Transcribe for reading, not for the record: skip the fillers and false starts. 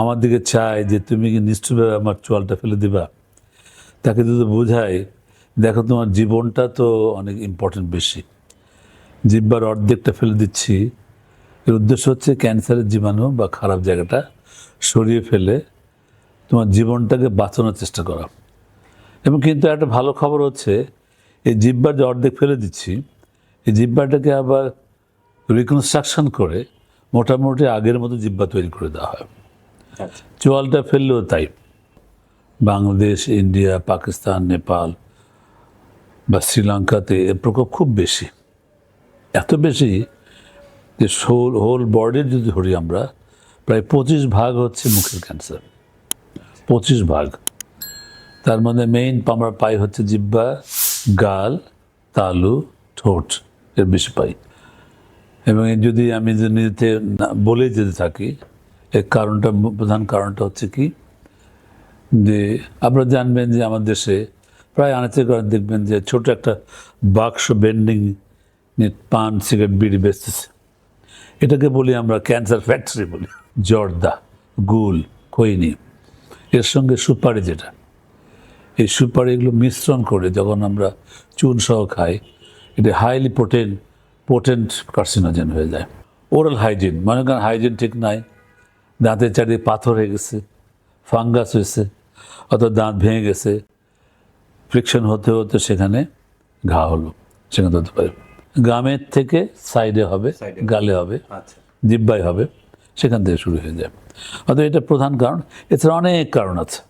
আমার দিকে চায় যে তুমি কি নিষ্ঠুরভাবে আমার চোয়ালটা ফেলে দিবা, তাকে যদি বোঝায় দেখো তোমার জীবনটা তো অনেক ইম্পর্টেন্ট বেশি, জিহ্বার অর্ধেকটা ফেলে দিচ্ছি, এর উদ্দেশ্য হচ্ছে ক্যান্সারের জীবাণু বা খারাপ জায়গাটা সরিয়ে ফেলে তোমার জীবনটাকে বাঁচানোর চেষ্টা করা। এবং কিন্তু একটা ভালো খবর হচ্ছে এই জিহ্বার যে অর্ধেক ফেলে দিচ্ছি, এই জিহ্বাটাকে আবার রিকনস্ট্রাকশন করে মোটামুটি আগের মতো জিহ্বা তৈরি করে দেওয়া হয়। চোয়ালটা ফেললেও তাই। বাংলাদেশ, ইন্ডিয়া, পাকিস্তান, নেপাল বা শ্রীলঙ্কাতে এর প্রকোপ খুব বেশি, এত বেশি যে হোল বডির যদি ধরি আমরা, প্রায় 25% হচ্ছে মুখের ক্যান্সার, 25%। তার মধ্যে মেইন আমরা পাই হচ্ছে জিহ্বা, গাল, তালু, ঠোঁট, এর বেশি পাই। এবং যদি আমি নিজেতে বলে যেতে থাকি, এর কারণটা, প্রধান কারণটা হচ্ছে কি, যে আপনারা জানবেন যে আমার দেশে প্রায় আনাচে করে দেখবেন যে ছোট একটা বাক্স বেন্ডিং পান, সিগারেট, বিড়ি বেচতেছে। এটাকে বলি আমরা ক্যান্সার ফ্যাক্টরি বলি। জর্দা, গুল, খৈনি, এর সঙ্গে সুপারি, যেটা এই সুপারি এগুলো মিশ্রণ করে যখন আমরা চুন সহ খাই, এটা হাইলি পোটেন্ট কার্সিনোজেন হয়ে যায়। ওরাল হাইজিন, মনে করেন হাইজিন ঠিক নাই, দাঁতের চারিদিকে পাথর হয়ে গেছে, ফাঙ্গাস হয়েছে, অথবা দাঁত ভেঙে গেছে, ফ্রিকশন হতে হতে সেখানে ঘা হলো, সেখানে হতে পারে। গ্রামের থেকে সাইডে হবে, গালে হবে, জিহ্বায় হবে, সেখান থেকে শুরু হয়ে যায়। অর্থাৎ এটা প্রধান কারণ। এছাড়া অনেক কারণ আছে।